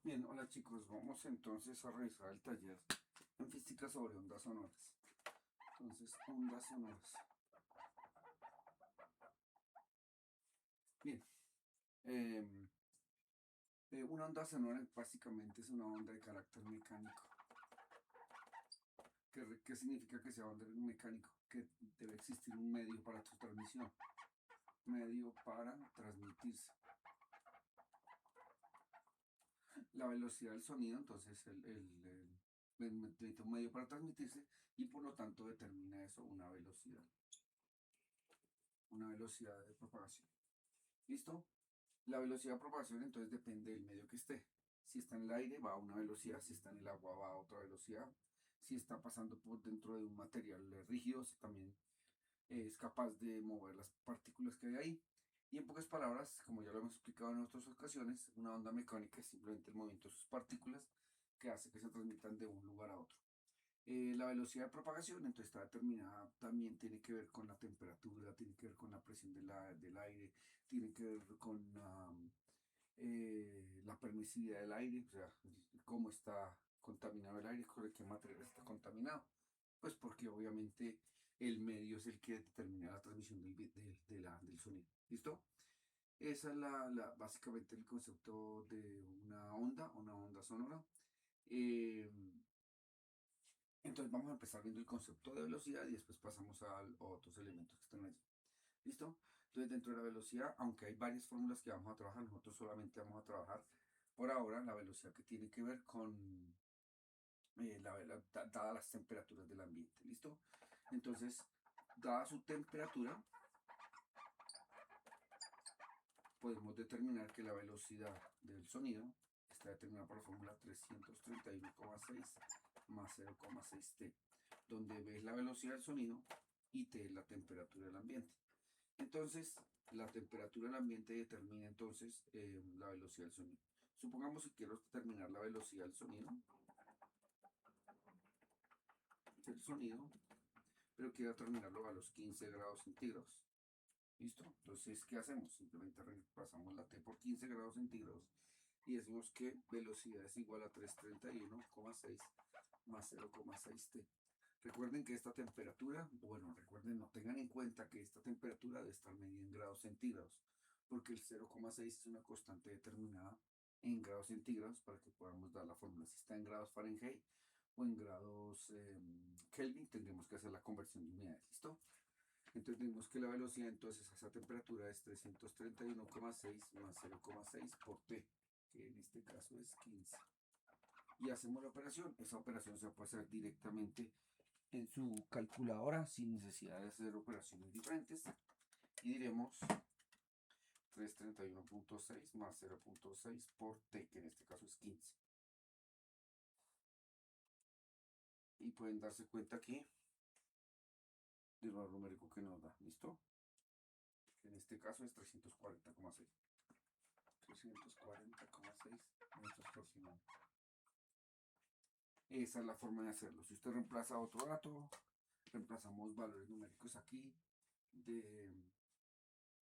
Bien, hola chicos, vamos entonces a revisar el taller en física sobre ondas sonoras. Entonces, ondas sonoras. Bien, em, una onda sonora básicamente es una onda de carácter mecánico. ¿Qué significa que sea onda mecánico? Que debe existir un medio para su transmisión, medio para transmitirse. La velocidad del sonido, entonces necesita un medio para transmitirse y por lo tanto determina eso una velocidad de propagación. ¿Listo? La velocidad de propagación entonces depende del medio que esté. Si está en el aire va a una velocidad, si está en el agua va a otra velocidad. Si está pasando por dentro de un material rígido, también es capaz de mover las partículas que hay ahí. Y en pocas palabras, como ya lo hemos explicado en otras ocasiones, una onda mecánica es simplemente el movimiento de sus partículas que hace que se transmitan de un lugar a otro. La velocidad de propagación entonces está determinada, también tiene que ver con la temperatura, tiene que ver con la presión del aire, tiene que ver con la permisividad del aire, o sea, cómo está contaminado el aire, con qué material está contaminado. Pues porque obviamente el medio es el que determina la transmisión del sonido. ¿Listo? Esa es básicamente el concepto de una onda sonora. Eh, entonces vamos a empezar viendo el concepto de velocidad y después pasamos a otros elementos que están allí. ¿Listo? Entonces dentro de la velocidad, aunque hay varias fórmulas que vamos a trabajar, nosotros solamente vamos a trabajar por ahora la velocidad que tiene que ver con dadas las temperaturas del ambiente. ¿Listo? Entonces, dada su temperatura, podemos determinar que la velocidad del sonido está determinada por la fórmula 331,6 más 0,6 t, donde ves la velocidad del sonido y t es la temperatura del ambiente. Entonces, la temperatura del ambiente determina entonces la velocidad del sonido. Supongamos que quiero determinar la velocidad del sonido, pero quiero determinarlo a los 15 grados centígrados. ¿Listo? Entonces, ¿qué hacemos? Simplemente pasamos la T por 15 grados centígrados y decimos que velocidad es igual a 331,6 más 0,6 T. Recuerden que esta temperatura, bueno, recuerden, no tengan en cuenta que esta temperatura debe estar medida en grados centígrados, porque el 0,6 es una constante determinada en grados centígrados para que podamos dar la fórmula. Si está en grados Fahrenheit o en grados Kelvin, tendremos que hacer la conversión de unidades. ¿Listo? Entonces tenemos que la velocidad entonces a esa temperatura es 331,6 más 0,6 por t, que en este caso es 15. Y hacemos la operación. Esa operación se puede hacer directamente en su calculadora sin necesidad de hacer operaciones diferentes. Y diremos 331,6 más 0,6 por t, que en este caso es 15. Y pueden darse cuenta aquí del valor numérico que nos da. ¿Listo? En este caso es 340,6. 340,6 metros por segundo. Esa es la forma de hacerlo. Si usted reemplaza otro dato, reemplazamos valores numéricos aquí de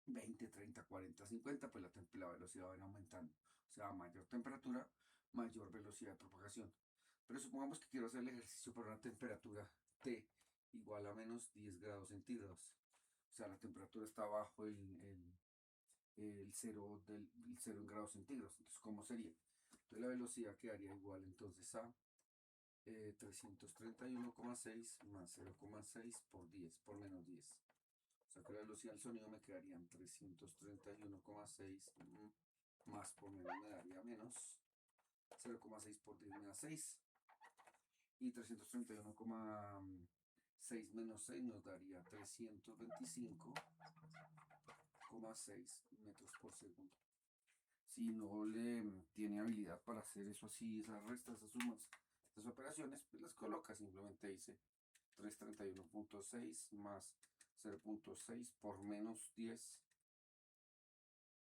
20, 30, 40, 50, pues la velocidad va a ir aumentando. O sea, mayor temperatura, mayor velocidad de propagación. Pero supongamos que quiero hacer el ejercicio por una temperatura T igual a menos 10 grados centígrados. O sea, la temperatura está bajo el cero, el cero en grados centígrados. Entonces, ¿cómo sería? Entonces la velocidad quedaría igual entonces a 331,6 más 0,6 por 10, por menos 10. O sea que la velocidad del sonido me quedaría en 331,6 más por menos me daría menos 0,6 por 10 me da 6. Y 331,6 menos 6 nos daría 325,6 metros por segundo. Si no le tiene habilidad para hacer eso así, esas restas, esas sumas, estas operaciones, pues las coloca, simplemente dice 331,6 más 0,6 por menos 10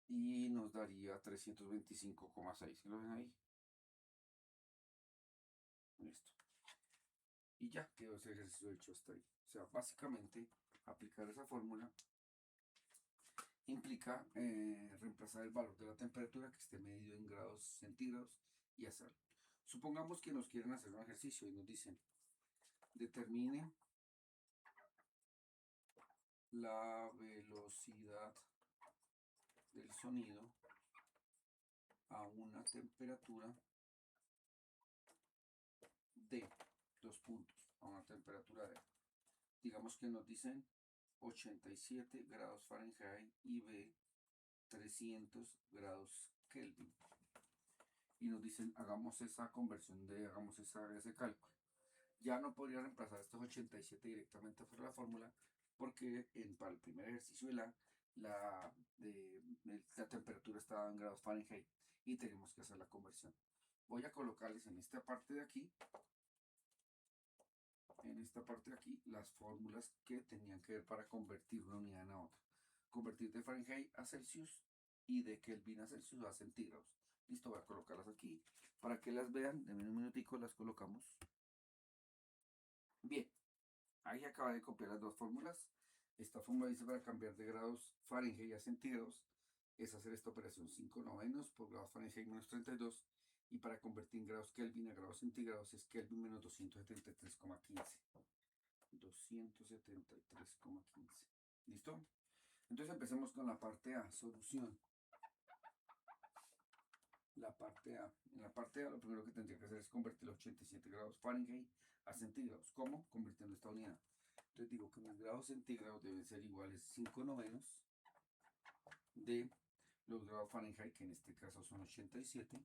y nos daría 325,6. ¿Lo ven ahí? Listo. Y ya quedó ese ejercicio hecho hasta ahí. O sea, básicamente aplicar esa fórmula implica reemplazar el valor de la temperatura que esté medido en grados centígrados y hacerlo. Supongamos que nos quieren hacer un ejercicio y nos dicen, determine la velocidad del sonido a una temperatura de 2 puntos, a una temperatura de, digamos que nos dicen 87 grados Fahrenheit y B 300 grados Kelvin. Y nos dicen, hagamos esa conversión hagamos ese cálculo. Ya no podría reemplazar estos 87 directamente por la fórmula, porque para el primer ejercicio la temperatura estaba en grados Fahrenheit y tenemos que hacer la conversión. Voy a colocarles en esta parte de aquí, las fórmulas que tenían que ver para convertir una unidad en otra. Convertir de Fahrenheit a Celsius y de Kelvin a Celsius a centígrados. Listo, voy a colocarlas aquí para que las vean. En un minutico las colocamos. Bien, ahí acaba de copiar las dos fórmulas. Esta fórmula dice para cambiar de grados Fahrenheit a centígrados es hacer esta operación 5 novenos por grados Fahrenheit menos 32. Y para convertir en grados Kelvin a grados centígrados es Kelvin menos 273,15. 273,15. ¿Listo? Entonces empecemos con la parte A, solución. La parte A. En la parte A lo primero que tendría que hacer es convertir los 87 grados Fahrenheit a centígrados. ¿Cómo? Convirtiendo esta unidad. Entonces digo que mis grados centígrados deben ser iguales 5 novenos de los grados Fahrenheit, que en este caso son 87,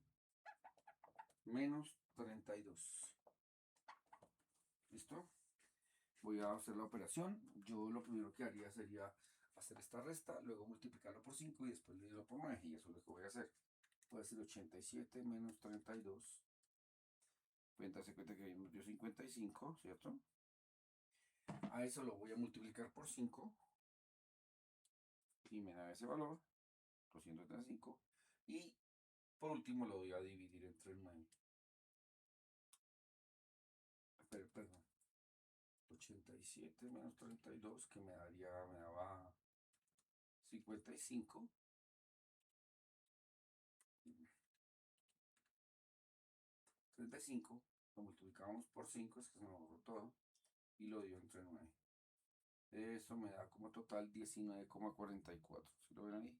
menos 32. ¿Listo? Voy a hacer la operación. Yo lo primero que haría sería hacer esta resta, luego multiplicarlo por 5 y después dividirlo por 9, y eso es lo que voy a hacer. Puede ser 87 menos 32. Pueden darse cuenta que nos dio 55, ¿cierto? A eso lo voy a multiplicar por 5 y me da ese valor, 235. Y por último lo voy a dividir entre 9. Perdón. 87 menos 32, que me daba 55. 35, lo multiplicamos por 5, es que se me borró todo, y lo dio entre 9. Eso me da como total 19,44. ¿Sí lo ven ahí?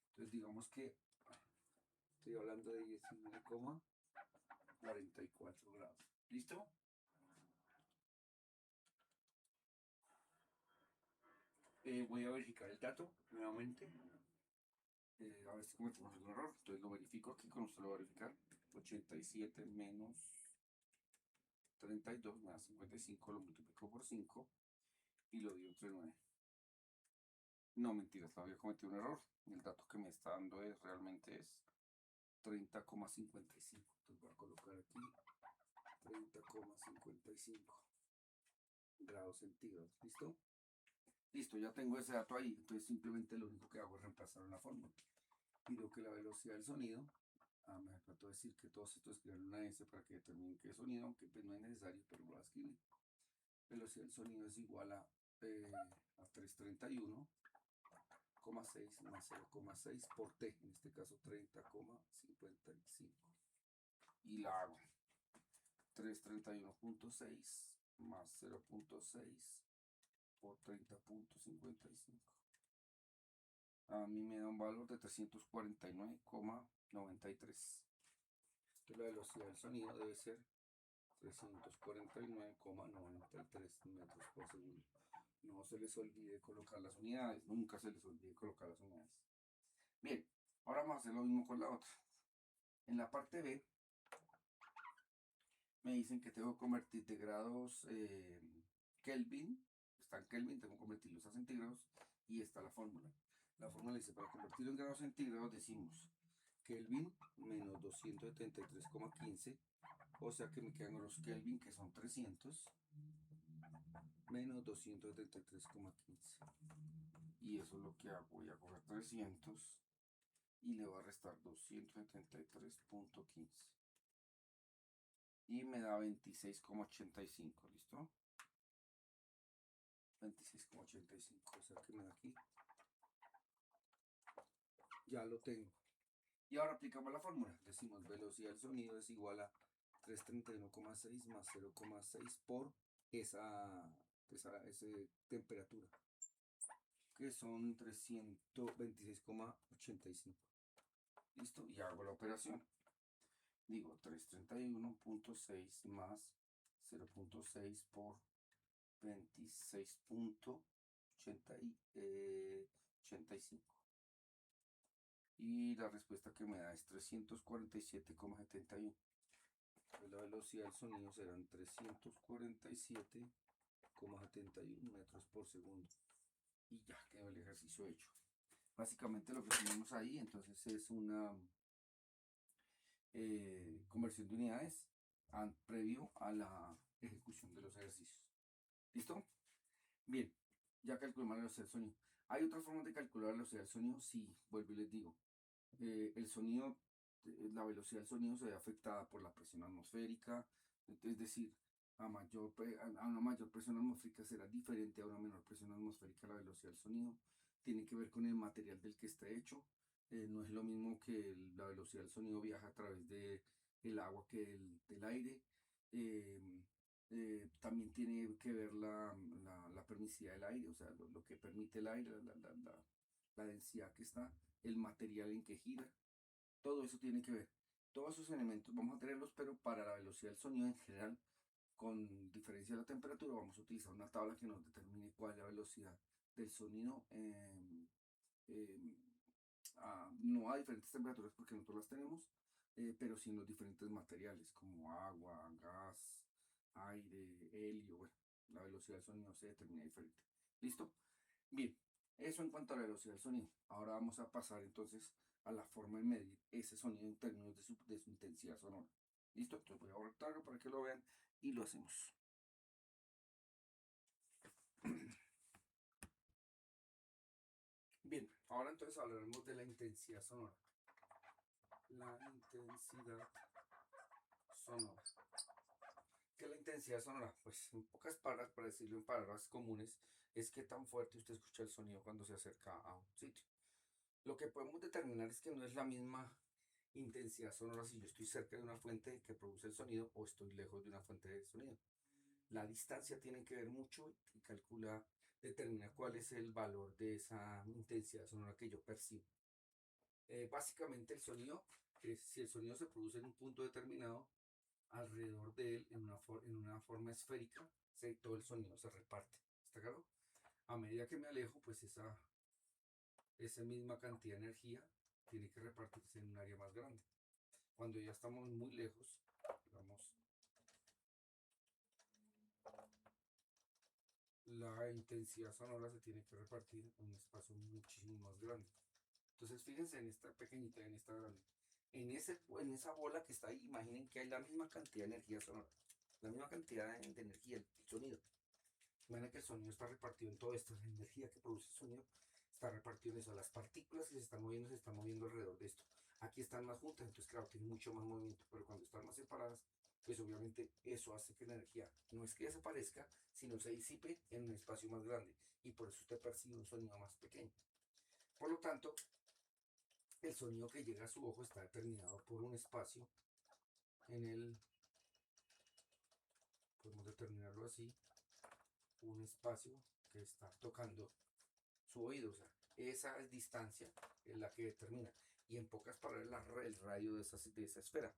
Entonces digamos que estoy hablando de 19,44 grados. ¿Listo? Voy a verificar el dato nuevamente. A ver si cometemos algún error. Entonces lo verifico aquí, con usted lo va a verificar. 87 menos 32 me da 55, lo multiplico por 5 y lo dio entre 9. No, mentiras, había cometido un error. El dato que me está dando realmente es 30,55. Entonces voy a colocar aquí 30,55 grados centígrados. ¿Listo? Listo, ya tengo ese dato ahí. Entonces simplemente lo único que hago es reemplazar una fórmula. Pido que la velocidad del sonido, me faltó decir que todos estos escriban una S para que determinen qué sonido, aunque pues no es necesario, pero voy a escribir. Velocidad del sonido es igual a 331,6 más 0,6 por T, en este caso 30,55. Y la hago 331,6 más 0,6 por 30,55. A mí me da un valor de 349,93. Entonces la velocidad del sonido debe ser 349,93 metros por segundo. No se les olvide colocar las unidades, nunca se les olvide colocar las unidades. Bien, ahora vamos a hacer lo mismo con la otra. En la parte B me dicen que tengo que convertir de grados Kelvin, está en Kelvin, tengo que convertirlos a centígrados, y está la fórmula. La fórmula dice, para convertirlo en grados centígrados decimos Kelvin menos 273,15, o sea que me quedan los Kelvin, que son 300, menos 273,15. Y eso es lo que hago, voy a coger 300 y le voy a restar 273,15. Y me da 26,85, ¿listo? 26,85, o sea que me da aquí. Ya lo tengo. Y ahora aplicamos la fórmula. Decimos velocidad del sonido es igual a 331,6 más 0,6 por esa temperatura, que son 326,85. Listo, y hago la operación. Digo 331,6 más 0,6 por 26,85. Y la respuesta que me da es 347,71. La velocidad del sonido serán 347,71 metros por segundo. Y ya quedó el ejercicio hecho. Básicamente lo que tenemos ahí entonces es una conversión de unidades previo a la ejecución de los ejercicios. ¿Listo? Bien, ya calculamos la velocidad del sonido. ¿Hay otras formas de calcular la velocidad del sonido? Sí, vuelvo y les digo. El sonido, la velocidad del sonido se ve afectada por la presión atmosférica, es decir, a una mayor presión atmosférica será diferente a una menor presión atmosférica la velocidad del sonido. Tiene que ver con el material del que está hecho. No es lo mismo que la velocidad del sonido viaja a través del agua que del aire. Eh, También tiene que ver la permisividad del aire, o sea, lo que permite el aire, la densidad que está, el material en que gira, todo eso tiene que ver. Todos esos elementos vamos a tenerlos, pero para la velocidad del sonido en general, con diferencia de la temperatura, vamos a utilizar una tabla que nos determine cuál es la velocidad del sonido, no a diferentes temperaturas porque nosotros las tenemos, pero sí en los diferentes materiales como agua, gas, aire, helio. Bueno, la velocidad del sonido se determina diferente. ¿Listo? Bien, eso en cuanto a la velocidad del sonido. Ahora vamos a pasar entonces a la forma de medir ese sonido en términos de su intensidad sonora. ¿Listo? Entonces voy a borrarlo para que lo vean y lo hacemos. Bien, ahora entonces hablaremos de la intensidad sonora. La intensidad sonora. ¿Qué es la intensidad sonora? Pues en pocas palabras, para decirlo en palabras comunes, es qué tan fuerte usted escucha el sonido cuando se acerca a un sitio. Lo que podemos determinar es que no es la misma intensidad sonora si yo estoy cerca de una fuente que produce el sonido o estoy lejos de una fuente de sonido. La distancia tiene que ver mucho y determina cuál es el valor de esa intensidad sonora que yo percibo. Básicamente el sonido, si el sonido se produce en un punto determinado, alrededor de él, en una forma esférica, todo el sonido se reparte. ¿Está claro? A medida que me alejo, pues esa misma cantidad de energía tiene que repartirse en un área más grande. Cuando ya estamos muy lejos, digamos, la intensidad sonora se tiene que repartir en un espacio muchísimo más grande. Entonces fíjense en esta pequeñita, en esta grande. En esa bola que está ahí, imaginen que hay la misma cantidad de energía sonora, la misma cantidad de energía, el sonido. Imaginen que el sonido está repartido en todo esto, la energía que produce el sonido está repartido en eso. Las partículas que se están moviendo alrededor de esto. Aquí están más juntas, entonces claro, tiene mucho más movimiento, pero cuando están más separadas, pues obviamente eso hace que la energía no es que desaparezca, sino se disipe en un espacio más grande, y por eso usted percibe un sonido más pequeño. Por lo tanto, el sonido que llega a su ojo está determinado por un espacio en el, podemos determinarlo así, un espacio que está tocando su oído, o sea, esa distancia es la que determina, y en pocas palabras el radio de esa esfera.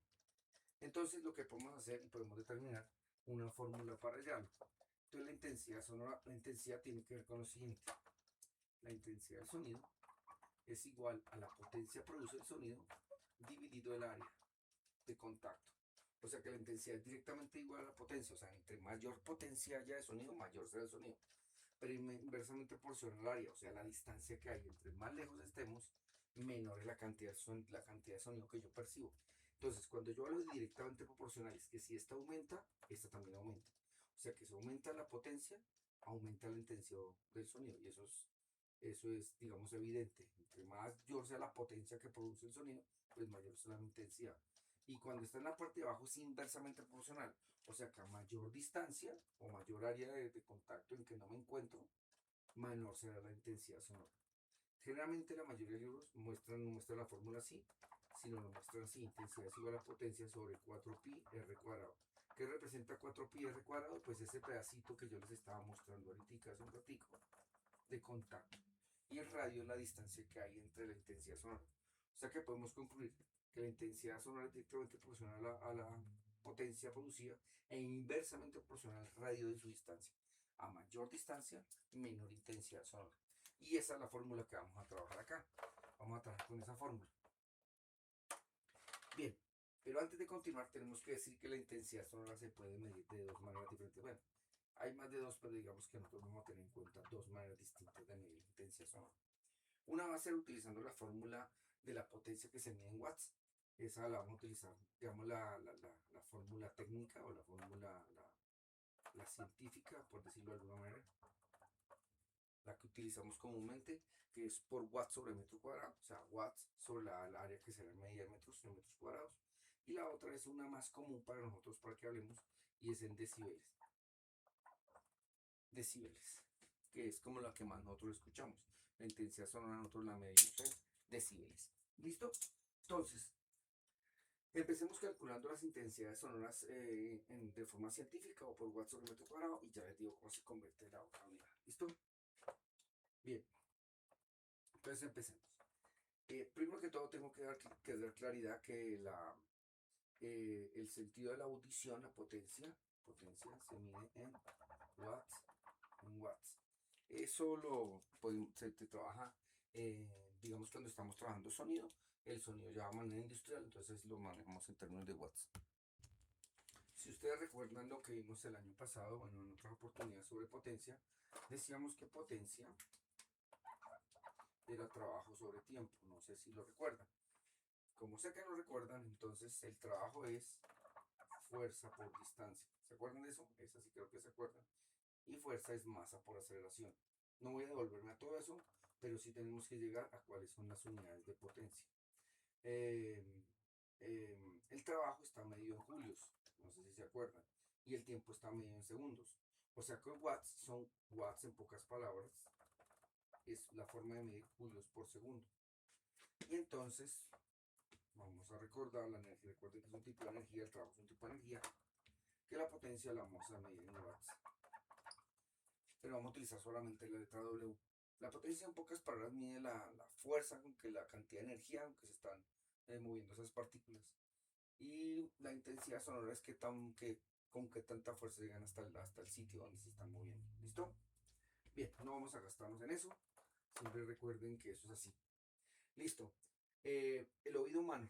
Entonces lo que podemos hacer y podemos determinar una fórmula para hallarlo. Entonces la intensidad sonora, la intensidad tiene que ver con lo siguiente: la intensidad del sonido es igual a la potencia produce el sonido dividido el área de contacto. O sea que la intensidad es directamente igual a la potencia, o sea, entre mayor potencia haya de sonido, mayor será el sonido. Pero inversamente proporcional al área, o sea, la distancia que hay, entre más lejos estemos, menor es la cantidad de sonido que yo percibo. Entonces, cuando yo hablo de directamente proporcional, es que si esta aumenta, esta también aumenta. O sea que si aumenta la potencia, aumenta la intensidad del sonido. Y eso es, digamos, evidente. Entre mayor sea la potencia que produce el sonido, pues mayor será la intensidad. Y cuando está en la parte de abajo es inversamente proporcional. O sea que a mayor distancia o mayor área de contacto en que no me encuentro, menor será la intensidad sonora. Generalmente la mayoría de libros muestran la fórmula así. sino nos muestran así: intensidad es igual a potencia sobre 4pi r cuadrado. ¿Qué representa 4pi r cuadrado? Pues ese pedacito que yo les estaba mostrando ahorita hace un ratico de contacto. Y el radio es la distancia que hay entre la intensidad sonora. O sea que podemos concluir que la intensidad sonora es directamente proporcional a la potencia producida e inversamente proporcional al radio de su distancia. A mayor distancia, menor intensidad sonora. Y esa es la fórmula que vamos a trabajar acá. Vamos a trabajar con esa fórmula. Bien, pero antes de continuar tenemos que decir que la intensidad sonora se puede medir de dos maneras diferentes. Bueno, hay más de dos, pero digamos que nosotros vamos a tener en cuenta dos maneras distintas de medir la intensidad sonora. Una va a ser utilizando la fórmula de la potencia que se mide en watts. Esa la vamos a utilizar, digamos, la fórmula técnica o la fórmula la científica, por decirlo de alguna manera. La que utilizamos comúnmente, que es por watts sobre metro cuadrado, o sea, watts sobre la área que será medida en metros cuadrados. Y la otra es una más común para nosotros, para que hablemos, y es en decibeles. Decibeles, que es como la que más nosotros escuchamos. La intensidad sonora nosotros la medimos en decibeles. ¿Listo? Entonces, empecemos calculando las intensidades sonoras de forma científica o por watts sobre metro cuadrado, y ya les digo cómo se convierte en la otra unidad. ¿Listo? Bien. Entonces empecemos. Primero que todo tengo que dar claridad que el sentido de la audición, la potencia se mide en watts. Eso se trabaja, digamos, cuando estamos trabajando sonido. El sonido ya va de manera industrial, entonces lo manejamos en términos de watts. Si ustedes recuerdan lo que vimos el año pasado, bueno, en otra oportunidad sobre potencia, decíamos que potencia era trabajo sobre tiempo. No sé si lo recuerdan. Como sé que no recuerdan, entonces el trabajo es fuerza por distancia. ¿Se acuerdan de eso? Esa sí creo que se acuerdan. Y fuerza es masa por aceleración. No voy a devolverme a todo eso, pero sí tenemos que llegar a cuáles son las unidades de potencia. El trabajo está medido en julios, no sé si se acuerdan, y el tiempo está medido en segundos. O sea que watts son watts en pocas palabras, es la forma de medir julios por segundo. Y entonces, vamos a recordar la energía. Recuerden que es un tipo de energía, el trabajo es un tipo de energía, que la potencia la vamos a medir en watts. Pero vamos a utilizar solamente la letra W. La potencia en pocas palabras mide la fuerza con que la cantidad de energía con que se están moviendo esas partículas. Y la intensidad sonora es con qué tanta fuerza llegan hasta el sitio donde se están moviendo. ¿Listo? Bien, no vamos a gastarnos en eso. Siempre recuerden que eso es así. Listo. El oído humano.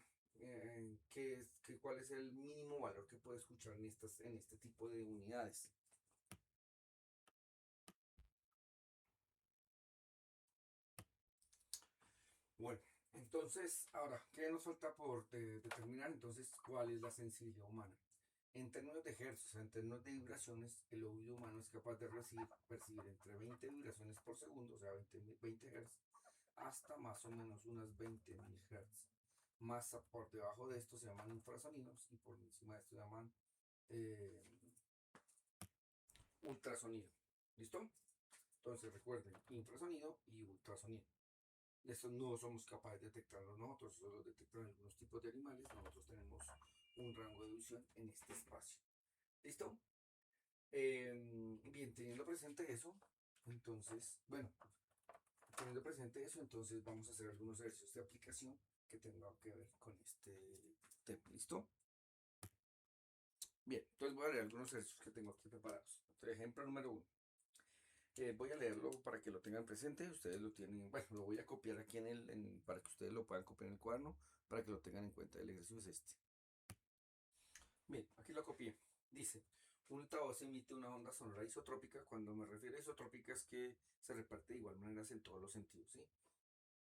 ¿Cuál es el mínimo valor que puede escuchar en este tipo de unidades? Bueno, entonces, ahora, ¿qué nos falta por determinar? Entonces, ¿cuál es la sensibilidad humana? En términos de hercios, o sea, en términos de vibraciones, el oído humano es capaz de percibir entre 20 vibraciones por segundo, o sea, 20 Hz, hasta más o menos unas 20.000 Hz. Más por debajo de esto se llaman infrasonidos y por encima de esto se llaman eh, ultrasonido. ¿Listo? Entonces recuerden, infrasonido y ultrasonido. Estos no somos capaces de detectarlos nosotros, solo detectan algunos tipos de animales. Nosotros tenemos un rango de visión en este espacio. ¿Listo? Bien, teniendo presente eso, entonces, bueno, teniendo presente eso, entonces vamos a hacer algunos ejercicios de aplicación que tengan que ver con este tema. ¿Listo? Bien, entonces voy a leer algunos ejercicios que tengo aquí preparados. Ejemplo número 1. Voy a leerlo para que lo tengan presente. Ustedes lo tienen, bueno, lo voy a copiar aquí para que ustedes lo puedan copiar en el cuaderno, para que lo tengan en cuenta. El ejercicio es este. Bien, aquí lo copié. Dice, un altavoz emite una onda sonora isotrópica. Cuando me refiero a isotrópica es que se reparte de igual manera en todos los sentidos, ¿sí?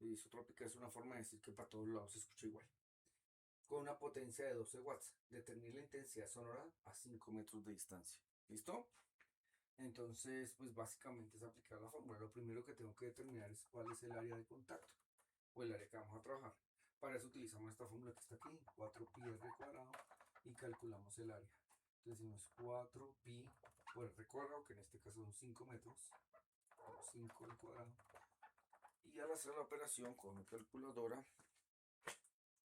Isotrópica es una forma de decir que para todos lados se escucha igual. Con una potencia de 12 watts. Determine la intensidad sonora a 5 metros de distancia. ¿Listo? Entonces, pues básicamente es aplicar la fórmula. Lo primero que tengo que determinar es cuál es el área de contacto o el área que vamos a trabajar. Para eso utilizamos esta fórmula que está aquí, 4pi r cuadrado, y calculamos el área. Entonces decimos 4pi por r cuadrado, que en este caso son 5 metros, 5 al cuadrado. Y al hacer la operación con mi calculadora,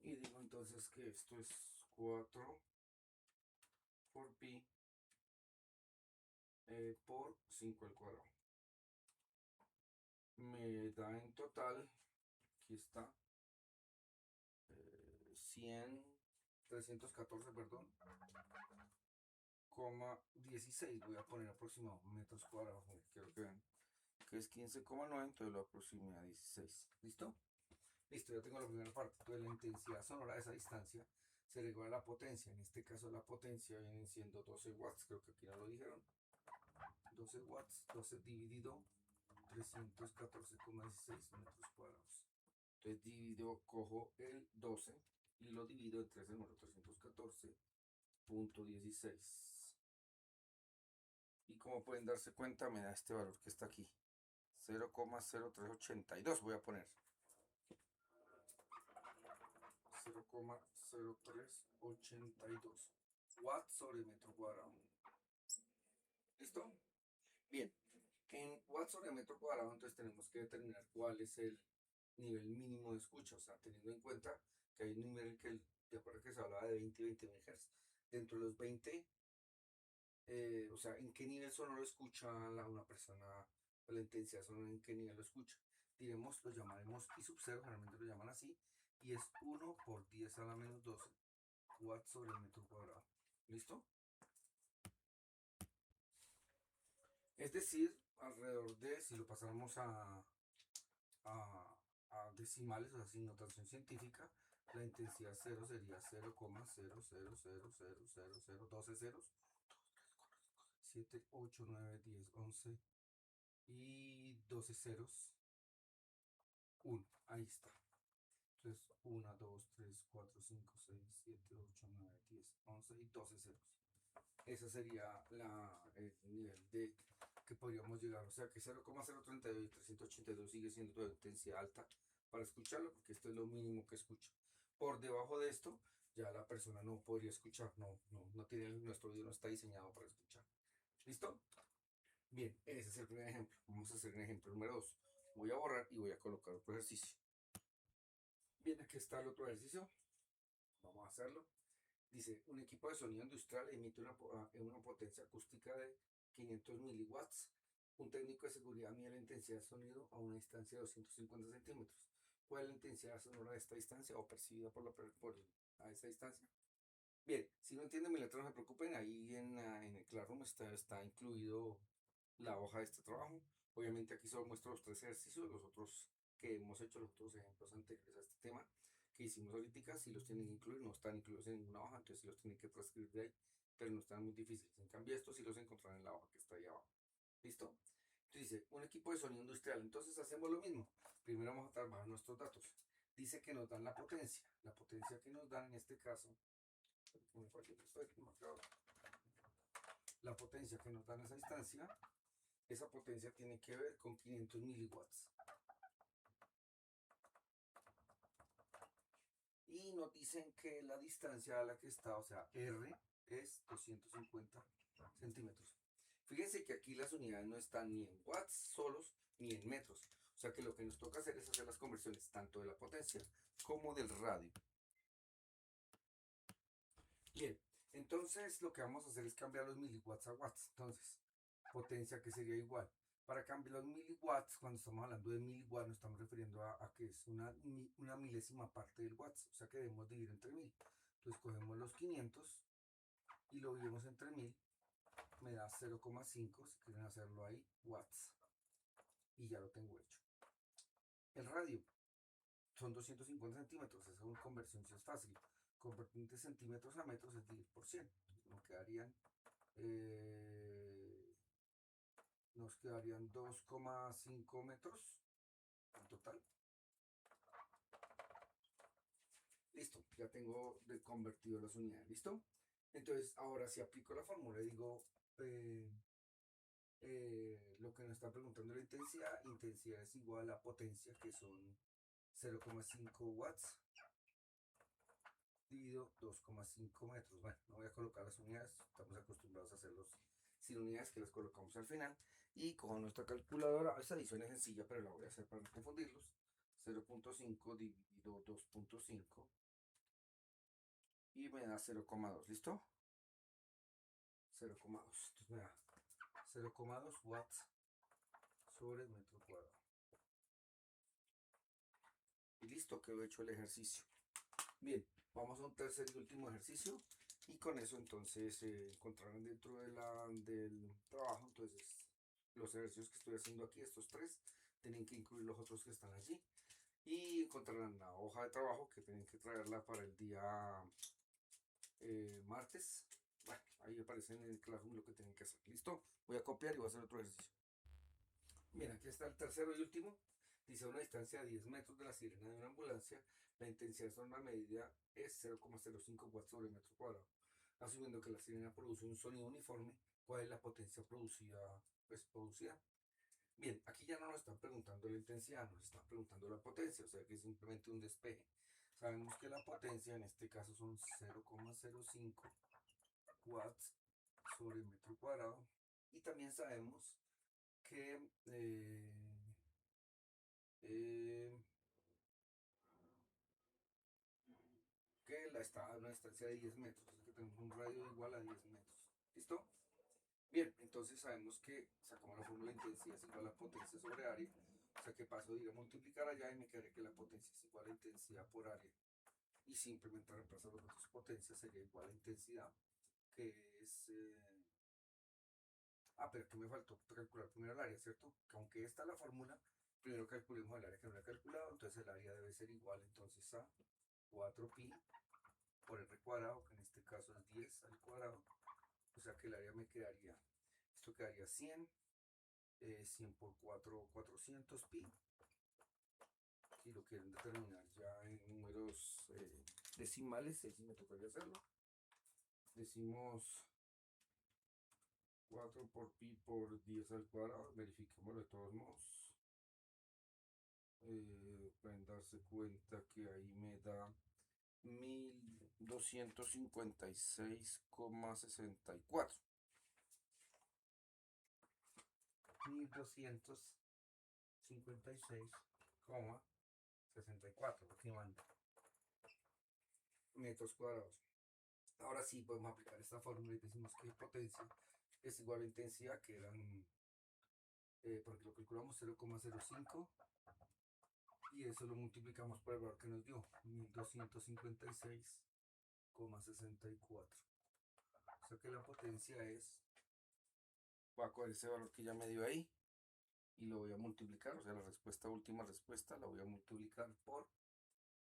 Y digo entonces que esto es 4 por pi por 5 al cuadrado. Me da en total, aquí está, 100, 314, perdón, coma 16. Voy a poner aproximado metros cuadrados. Quiero que vean que es 15,9, entonces lo aproximé a 16. ¿Listo? Listo, ya tengo la primera parte. Entonces la intensidad sonora de esa distancia será igual a la potencia. En este caso la potencia vienen siendo 12 watts, creo que aquí no lo dijeron. 12 watts, 12 dividido 314,16 metros cuadrados. Entonces cojo el 12 y lo divido en 3 el número 314,16. Y como pueden darse cuenta, me da este valor que está aquí. 0,0382 voy a poner. 0,0382 watts sobre metro cuadrado. ¿Listo? Bien. En watts sobre metro cuadrado, entonces tenemos que determinar cuál es el nivel mínimo de escucha. O sea, teniendo en cuenta que hay un nivel que, de acuerdo que se hablaba de 20 y 20 MHz. Dentro de los 20, o sea, ¿en qué nivel sonoro escucha una persona? La intensidad sonora, ¿en qué nivel lo escucha? Diremos, lo llamaremos I sub 0, generalmente lo llaman así, y es 1 por 10 a la menos 12 watts sobre metro cuadrado. ¿Listo? Es decir, alrededor de, si lo pasamos a decimales, o sea, sin notación científica, la intensidad 0 sería 0,000000012 ceros, 7, 8, 9, 10, 11 y 12 ceros, 1. Ahí está. Entonces, 1, 2, 3, 4, 5, 6, 7, 8, 9, 10, 11 y 12 ceros. Ese sería el nivel de que podríamos llegar. O sea que 0,032 y 382 sigue siendo toda intensidad alta para escucharlo, porque esto es lo mínimo que escucha. Por debajo de esto, ya la persona no podría escuchar, no tiene, nuestro oído no está diseñado para escuchar. ¿Listo? Bien, ese es el primer ejemplo. Vamos a hacer un ejemplo número 2. Voy a borrar y voy a colocar otro ejercicio. Bien, aquí está el otro ejercicio. Vamos a hacerlo. Dice, un equipo de sonido industrial emite una potencia acústica de 500 miliwatts. Un técnico de seguridad mide la intensidad de sonido a una distancia de 250 centímetros. ¿Cuál es la intensidad sonora de esta distancia o percibida a esa distancia? Bien, si no entienden mi letra, no se preocupen. Ahí en el Classroom está incluido la hoja de este trabajo. Obviamente aquí solo muestro los 3 ejercicios, los otros que hemos hecho, los otros ejemplos anteriores a este tema que hicimos ahorita, si los tienen que incluir, no están incluidos en ninguna hoja, entonces si los tienen que transcribir de ahí, pero no están muy difíciles. En cambio, estos sí los encontrarán en la hoja que está ahí abajo. ¿Listo? Entonces dice, un equipo de sonido industrial. Entonces hacemos lo mismo. Primero vamos a trabajar nuestros datos. Dice que nos dan la potencia. La potencia que nos dan en este caso, la potencia que nos dan esa instancia, esa potencia tiene que ver con 500 miliwatts. Y nos dicen que la distancia a la que está, o sea, R, es 250 centímetros. Fíjense que aquí las unidades no están ni en watts solos ni en metros. O sea que lo que nos toca hacer es hacer las conversiones tanto de la potencia como del radio. Bien, entonces lo que vamos a hacer es cambiar los miliwatts a watts. Entonces, potencia que sería igual. Para cambiar los miliwatts, cuando estamos hablando de miliwatts, nos estamos refiriendo a que es una milésima parte del watts. O sea que debemos dividir entre 1000. Entonces cogemos los 500 y lo dividimos entre 1000. Me da 0,5, si quieren hacerlo ahí, watts. Y ya lo tengo hecho. El radio son 250 centímetros. Esa conversión sí es fácil. Convertir de centímetros a metros es 10%. Entonces nos quedarían 2,5 metros en total. Listo, ya tengo convertido las unidades. ¿Listo? Entonces, ahora si aplico la fórmula, digo lo que nos está preguntando la intensidad. Intensidad es igual a potencia, que son 0,5 watts dividido 2,5 metros. Bueno, no voy a colocar las unidades, estamos acostumbrados a hacerlos sin unidades, que las colocamos al final. Y con nuestra calculadora, esta adición es sencilla, pero la voy a hacer para no confundirlos. 0,5 dividido 2,5 y me da 0,2, ¿listo? 0,2, entonces me da 0,2 watts sobre el metro cuadrado. Y listo, quedó hecho el ejercicio. Bien, vamos a un tercer y último ejercicio. Y con eso entonces encontrarán dentro del trabajo, entonces los ejercicios que estoy haciendo aquí, estos tres, tienen que incluir los otros que están allí. Y encontrarán la hoja de trabajo que tienen que traerla para el día martes. Bueno, ahí aparece en el Classroom lo que tienen que hacer. ¿Listo? Voy a copiar y voy a hacer otro ejercicio. Bien, aquí está el tercero y último. Dice a una distancia de 10 metros de la sirena de una ambulancia, la intensidad sonora medida es 0,05 watts sobre metro cuadrado. Asumiendo que la sirena produce un sonido uniforme, ¿cuál es la potencia producida? Pues producida. Bien, aquí ya no nos están preguntando la intensidad, nos están preguntando la potencia, o sea que es simplemente un despeje. Sabemos que la potencia en este caso son 0,05 watts sobre metro cuadrado. Y también sabemos que eh, que está a una distancia de 10 metros, es que tenemos un radio igual a 10 metros. ¿Listo? Bien, entonces sabemos que sacamos la fórmula de intensidad es igual a potencia sobre área, o sea que paso de ir a multiplicar allá y me quedaré que la potencia es igual a intensidad por área. Y simplemente reemplazar los otros potencias sería igual a intensidad, que es... pero que me faltó calcular primero el área, ¿cierto? Que aunque esta es la fórmula, primero calculemos el área que no he calculado, entonces el área debe ser igual entonces a 4pi por r cuadrado, que en este caso es 10 al cuadrado, o sea que el área me quedaría, esto quedaría 100, 100 por 4, 400 pi, si lo quieren determinar ya en números decimales, ahí sí me tocaría hacerlo, decimos 4 por pi por 10 al cuadrado, verifiquémoslo de todos modos, pueden darse cuenta que ahí me da 1256,64. 1256,64 aproximadamente metros cuadrados. Ahora sí podemos aplicar esta fórmula y decimos que potencia es igual a intensidad, que eran, porque lo calculamos 0,05 y eso lo multiplicamos por el valor que nos dio, 1256,64. O sea que la potencia es, voy a coger ese valor que ya me dio ahí y lo voy a multiplicar, o sea la respuesta, última respuesta, la voy a multiplicar por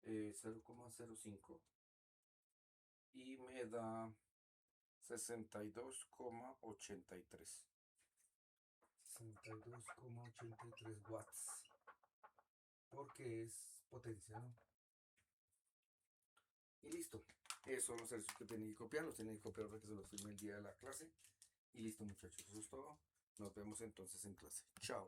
0,05 y me da 62,83. 62,83 watts, porque es potencia, ¿no? Y listo, esos son los ejercicios que tienen que copiar, los tienen que copiar para que se los firme el día de la clase. Y listo muchachos, eso es todo. Nos vemos entonces en clase. Chao.